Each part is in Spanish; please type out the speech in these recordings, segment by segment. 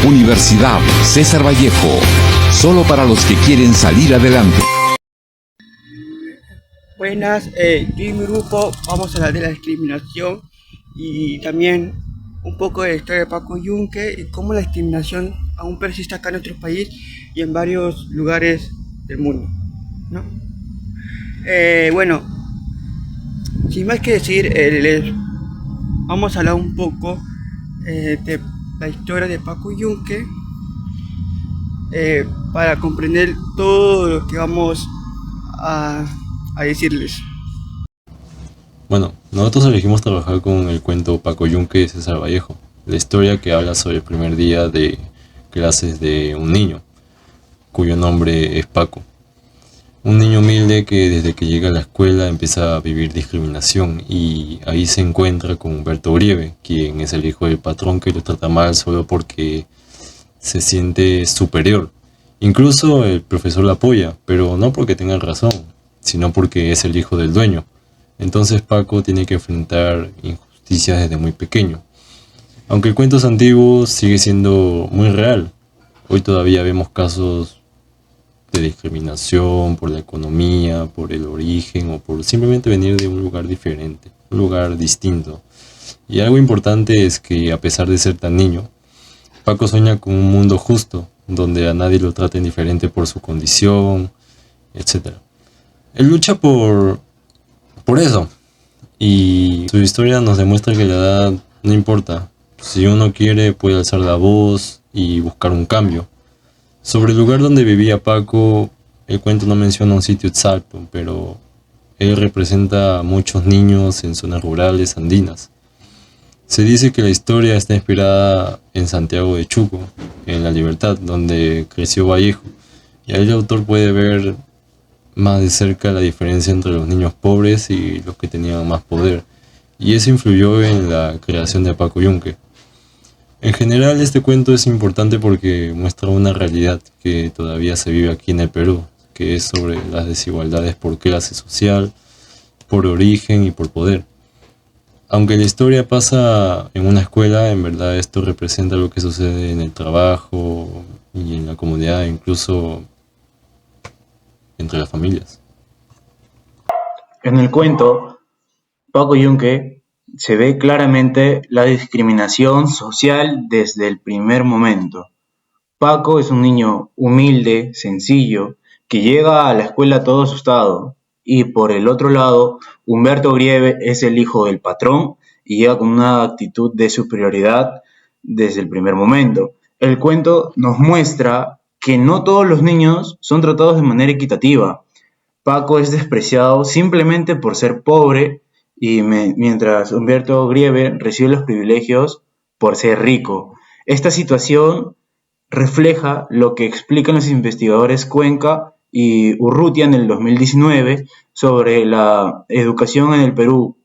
Universidad César Vallejo, solo para los que quieren salir adelante. Buenas, yo y mi grupo vamos a hablar de la discriminación y también un poco de la historia de Paco Yunque y cómo la discriminación aún persiste acá en nuestro país y en varios lugares del mundo, ¿no? Bueno, sin más que decir, vamos a hablar un poco de la historia de Paco Yunque para comprender todo lo que vamos a decirles. Bueno, nosotros elegimos trabajar con el cuento Paco Yunque de César Vallejo, la historia que habla sobre el primer día de clases de un niño, cuyo nombre es Paco. Un niño humilde que desde que llega a la escuela empieza a vivir discriminación y ahí se encuentra con Humberto Grieve, quien es el hijo del patrón que lo trata mal solo porque se siente superior. Incluso el profesor lo apoya, pero no porque tenga razón, sino porque es el hijo del dueño. Entonces Paco tiene que enfrentar injusticias desde muy pequeño. Aunque el cuento es antiguo, sigue siendo muy real. Hoy todavía vemos casos de discriminación por la economía, por el origen o por simplemente venir de un lugar diferente, un lugar distinto. Y algo importante es que a pesar de ser tan niño, Paco sueña con un mundo justo, donde a nadie lo traten diferente por su condición, etc. Él lucha por eso, y su historia nos demuestra que la edad no importa. Si uno quiere, puede alzar la voz y buscar un cambio. Sobre el lugar donde vivía Paco, el cuento no menciona un sitio exacto, pero él representa a muchos niños en zonas rurales andinas. Se dice que la historia está inspirada en Santiago de Chuco, en La Libertad, donde creció Vallejo, y ahí el autor puede ver más de cerca la diferencia entre los niños pobres y los que tenían más poder, y eso influyó en la creación de Paco Yunque. En general, este cuento es importante porque muestra una realidad que todavía se vive aquí en el Perú, que es sobre las desigualdades por clase social, por origen y por poder. Aunque la historia pasa en una escuela, en verdad esto representa lo que sucede en el trabajo y en la comunidad, incluso entre las familias. En el cuento, Paco Yunque se ve claramente la discriminación social desde el primer momento. Paco es un niño humilde, sencillo, que llega a la escuela todo asustado. Y por el otro lado, Humberto Grieve es el hijo del patrón y llega con una actitud de superioridad desde el primer momento. El cuento nos muestra que no todos los niños son tratados de manera equitativa. Paco es despreciado simplemente por ser pobre y mientras Humberto Grieve recibe los privilegios por ser rico. Esta situación refleja lo que explican los investigadores Cuenca y Urrutia en el 2019 sobre la educación en el Perú.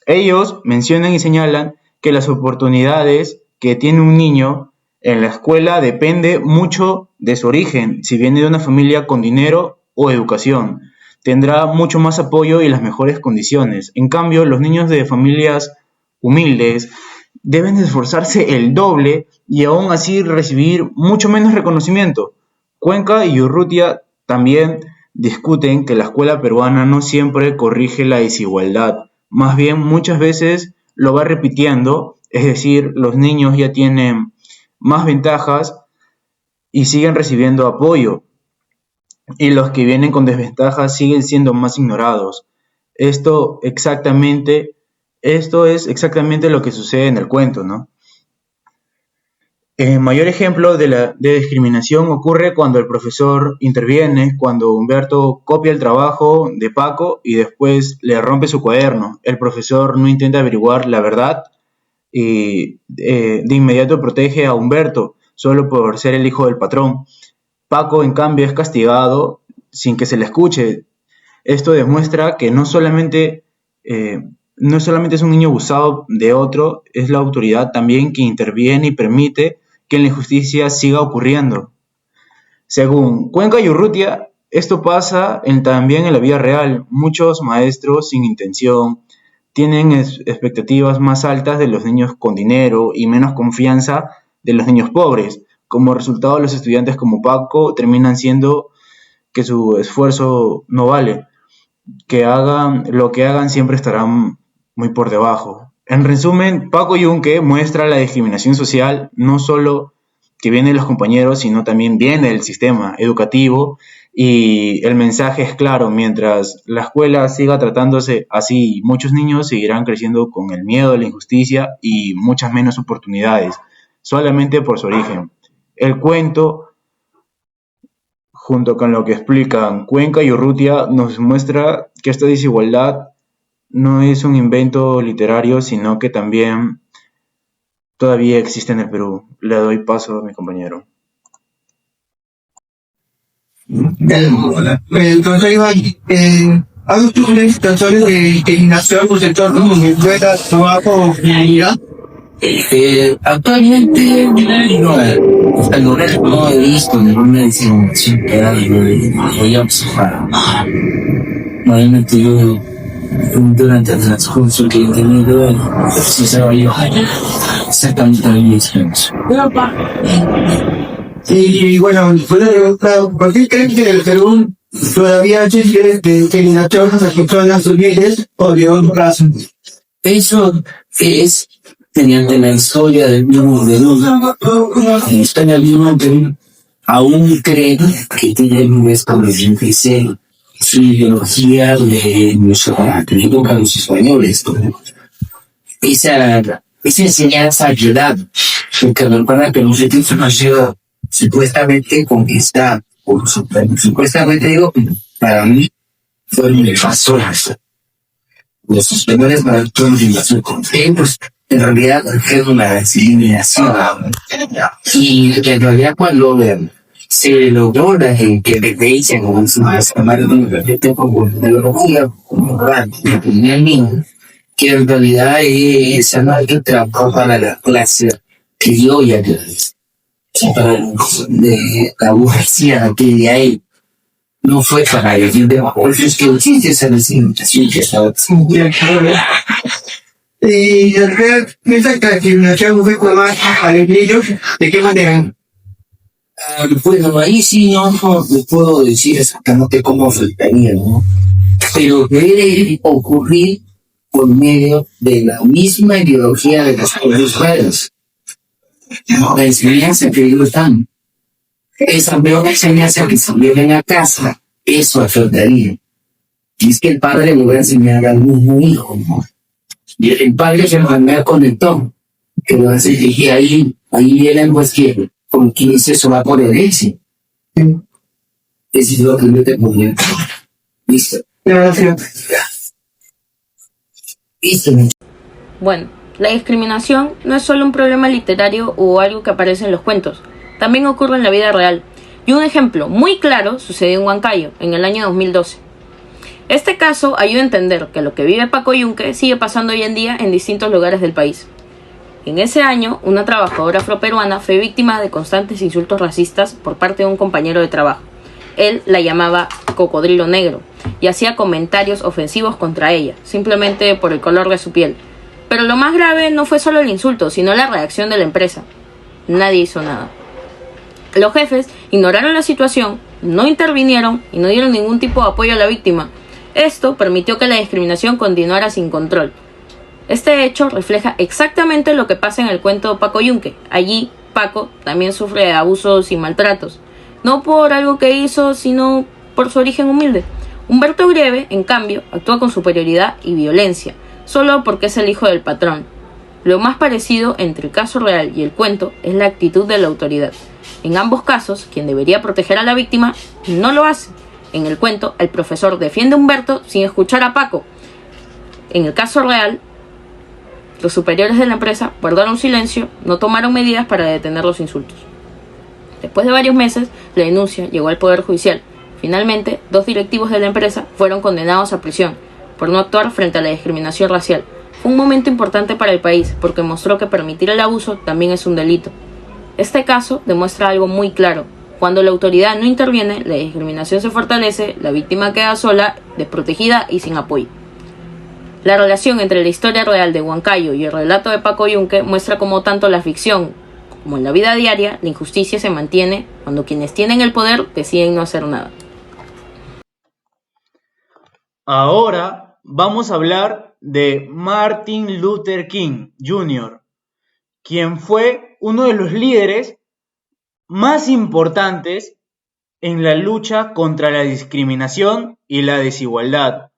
Ellos mencionan y señalan que las oportunidades que tiene un niño en la escuela depende mucho de su origen, si viene de una familia con dinero o educación. Tendrá mucho más apoyo y las mejores condiciones. En cambio, los niños de familias humildes deben esforzarse el doble y aún así recibir mucho menos reconocimiento. Cuenca y Urrutia también discuten que la escuela peruana no siempre corrige la desigualdad, más bien muchas veces lo va repitiendo, es decir, los niños ya tienen más ventajas y siguen recibiendo apoyo, y los que vienen con desventajas siguen siendo más ignorados. Esto es exactamente lo que sucede en el cuento, ¿no? El mayor ejemplo de discriminación ocurre cuando el profesor interviene, cuando Humberto copia el trabajo de Paco y después le rompe su cuaderno. El profesor no intenta averiguar la verdad y de inmediato protege a Humberto solo por ser el hijo del patrón. Paco, en cambio, es castigado sin que se le escuche. Esto demuestra que no solamente es un niño abusado de otro, es la autoridad también que interviene y permite que la injusticia siga ocurriendo. Según Cuenca y Urrutia, esto pasa también en la vida real. Muchos maestros sin intención tienen expectativas más altas de los niños con dinero y menos confianza de los niños pobres. Como resultado, los estudiantes como Paco terminan siendo que su esfuerzo no vale, que hagan lo que hagan siempre estarán muy por debajo. En resumen, Paco Yunque muestra la discriminación social no solo que viene de los compañeros, sino también viene del sistema educativo, y el mensaje es claro: mientras la escuela siga tratándose así, muchos niños seguirán creciendo con el miedo a la injusticia y muchas menos oportunidades, solamente por su origen. El cuento, junto con lo que explican Cuenca y Urrutia, nos muestra que esta desigualdad no es un invento literario, sino que también todavía existe en el Perú. Le doy paso a mi compañero. Hola. Entonces, Iván, ¿hay ustedes situaciones de discriminación por sector como escuela, trabajo o comunidad? Actualmente no, hasta el momento no he visto ninguna discriminación que voy a observar. Normalmente yo, durante el transcurso que he tenido, si estaba yo exactamente la misma experiencia. Y bueno, ¿por qué creen que en el Perú todavía existe discriminación a las personas humildes o de otro raza? Eso es mediante la historia del mismo Perú. La historia del mismo Perú aún cree que tiene un establecimiento su ideología de nuestro católico a los españoles. Esa enseñanza ha ayudado, porque recuerda que nosotros hemos sido supuestamente conquistado, supuestamente digo, para mí fue un invasores. Los españoles para todos los invasores con tiempos, en realidad fue una discriminación. Y en realidad cuando se logró la independencia con su cámara de ideología que en realidad es algo trabajo para la clase criolla de la burguesía que de ahí no fue para ellos de por eso es que existe esa discriminación que estaba Y al ver esa discriminación fue con más a los niños, ¿de qué manera? Bueno, ahí sí no les puedo decir exactamente cómo afectaría, ¿no? Pero debe ocurrir por medio de la misma ideología de los padres. La enseñanza que ellos dan. Esa misma enseñanza que se viven a casa, eso afectaría. Y es que el padre le va a enseñar al mismo hijo, ¿no? Y el padre se va a conectó. Que lo hace, y ahí viene pues que con quien eso va por herencia. Eso es lo que yo te ponía. Listo. Gracias. Listo. Bueno, la discriminación no es solo un problema literario o algo que aparece en los cuentos, también ocurre en la vida real. Y un ejemplo muy claro sucedió en Huancayo, en el año 2012. Este caso ayuda a entender que lo que vive Paco Yunque sigue pasando hoy en día en distintos lugares del país. En ese año, una trabajadora afroperuana fue víctima de constantes insultos racistas por parte de un compañero de trabajo. Él la llamaba cocodrilo negro y hacía comentarios ofensivos contra ella, simplemente por el color de su piel. Pero lo más grave no fue solo el insulto, sino la reacción de la empresa. Nadie hizo nada. Los jefes ignoraron la situación, no intervinieron y no dieron ningún tipo de apoyo a la víctima. Esto permitió que la discriminación continuara sin control. Este hecho refleja exactamente lo que pasa en el cuento de Paco Yunque. Allí, Paco también sufre de abusos y maltratos, no por algo que hizo, sino por su origen humilde. Humberto Greve, en cambio, actúa con superioridad y violencia, solo porque es el hijo del patrón. Lo más parecido entre el caso real y el cuento es la actitud de la autoridad. En ambos casos, quien debería proteger a la víctima no lo hace. En el cuento, el profesor defiende a Humberto sin escuchar a Paco. En el caso real, los superiores de la empresa guardaron silencio, no tomaron medidas para detener los insultos. Después de varios meses, la denuncia llegó al Poder Judicial. Finalmente, 2 directivos de la empresa fueron condenados a prisión por no actuar frente a la discriminación racial. Fue un momento importante para el país porque mostró que permitir el abuso también es un delito. Este caso demuestra algo muy claro. Cuando la autoridad no interviene, la discriminación se fortalece, la víctima queda sola, desprotegida y sin apoyo. La relación entre la historia real de Huancayo y el relato de Paco Yunque muestra cómo tanto la ficción Como en la vida diaria, la injusticia se mantiene cuando quienes tienen el poder deciden no hacer nada. Ahora vamos a hablar de Martin Luther King Jr., quien fue uno de los líderes más importantes en la lucha contra la discriminación y la desigualdad.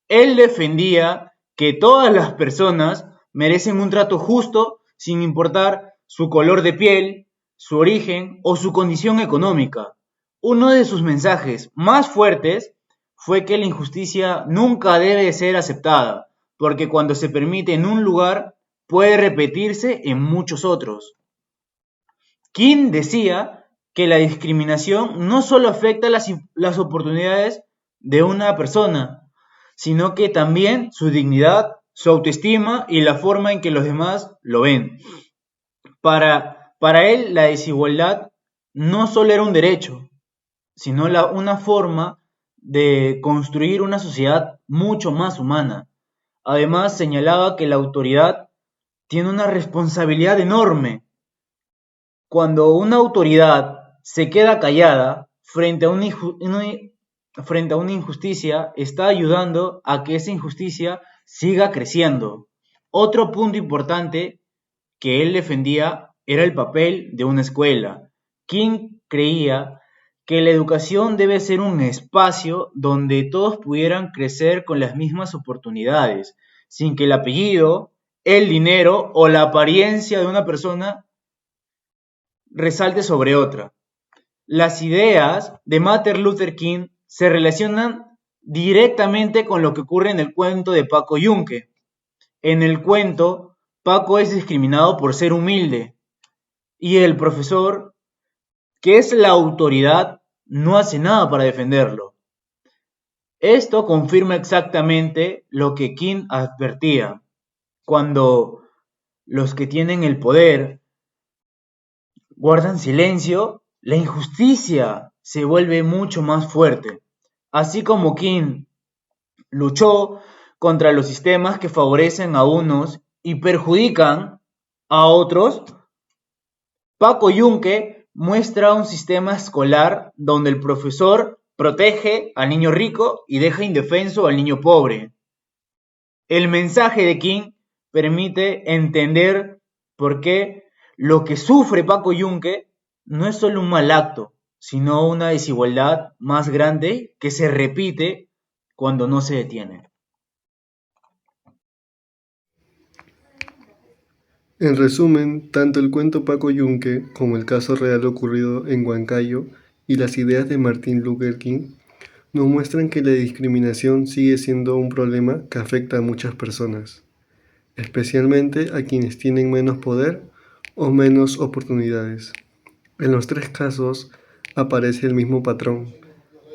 Él defendía que todas las personas merecen un trato justo sin importar su color de piel, su origen o su condición económica. Uno de sus mensajes más fuertes fue que la injusticia nunca debe ser aceptada, porque cuando se permite en un lugar, puede repetirse en muchos otros. King decía que la discriminación no solo afecta las oportunidades de una persona, sino que también su dignidad, su autoestima y la forma en que los demás lo ven. Para él, la desigualdad no solo era un derecho, sino una forma de construir una sociedad mucho más humana. Además, señalaba que la autoridad tiene una responsabilidad enorme. Cuando una autoridad se queda callada frente a una injusticia, está ayudando a que esa injusticia siga creciendo. Otro punto importante que él defendía era el papel de una escuela. King creía que la educación debe ser un espacio donde todos pudieran crecer con las mismas oportunidades, sin que el apellido, el dinero o la apariencia de una persona resalte sobre otra. Las ideas de Martin Luther King se relacionan directamente con lo que ocurre en el cuento de Paco Yunque. En el cuento, Paco es discriminado por ser humilde y el profesor, que es la autoridad, no hace nada para defenderlo. Esto confirma exactamente lo que King advertía. Cuando los que tienen el poder guardan silencio, la injusticia se vuelve mucho más fuerte. Así como King luchó contra los sistemas que favorecen a unos y perjudican a otros, Paco Yunque muestra un sistema escolar donde el profesor protege al niño rico y deja indefenso al niño pobre. El mensaje de King permite entender por qué lo que sufre Paco Yunque no es solo un mal acto, sino una desigualdad más grande que se repite cuando no se detiene. En resumen, tanto el cuento Paco Yunque como el caso real ocurrido en Huancayo y las ideas de Martin Luther King nos muestran que la discriminación sigue siendo un problema que afecta a muchas personas, especialmente a quienes tienen menos poder o menos oportunidades. En los tres casos aparece el mismo patrón.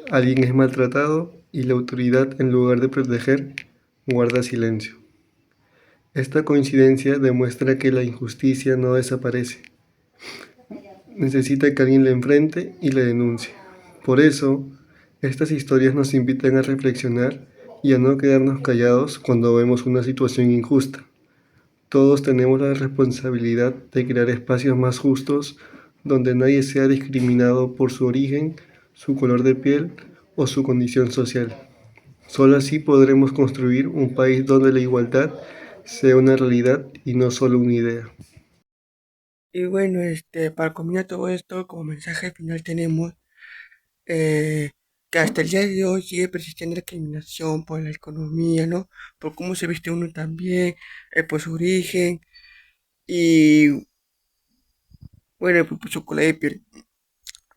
Alguien es maltratado y la autoridad, en lugar de proteger, guarda silencio. Esta coincidencia demuestra que la injusticia no desaparece. Necesita que alguien la enfrente y la denuncie. Por eso, estas historias nos invitan a reflexionar y a no quedarnos callados cuando vemos una situación injusta. Todos tenemos la responsabilidad de crear espacios más justos donde nadie sea discriminado por su origen, su color de piel o su condición social. Solo así podremos construir un país donde la igualdad sea una realidad y no solo una idea. Y bueno, para combinar todo esto, como mensaje final tenemos que hasta el día de hoy sigue persistiendo la discriminación por la economía, ¿no? Por cómo se viste uno también, por su origen y bueno, por su color de piel.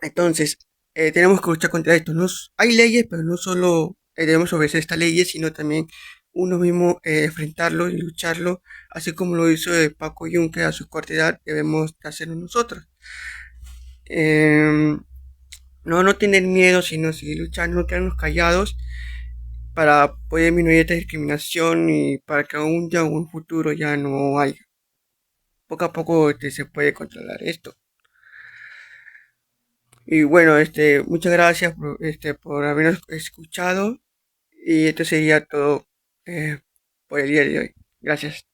Entonces, tenemos que luchar contra esto. ¿No? Hay leyes, pero no solo debemos obedecer estas leyes, sino también uno mismo enfrentarlo y lucharlo, así como lo hizo Paco Yunque a su corta edad, debemos hacerlo nosotros. No tener miedo, sino seguir luchando, no quedarnos callados para poder disminuir esta discriminación y para que aún ya en un futuro ya no haya. Poco a poco se puede controlar esto. Y bueno, muchas gracias por habernos escuchado y esto sería todo por el día de hoy. Gracias.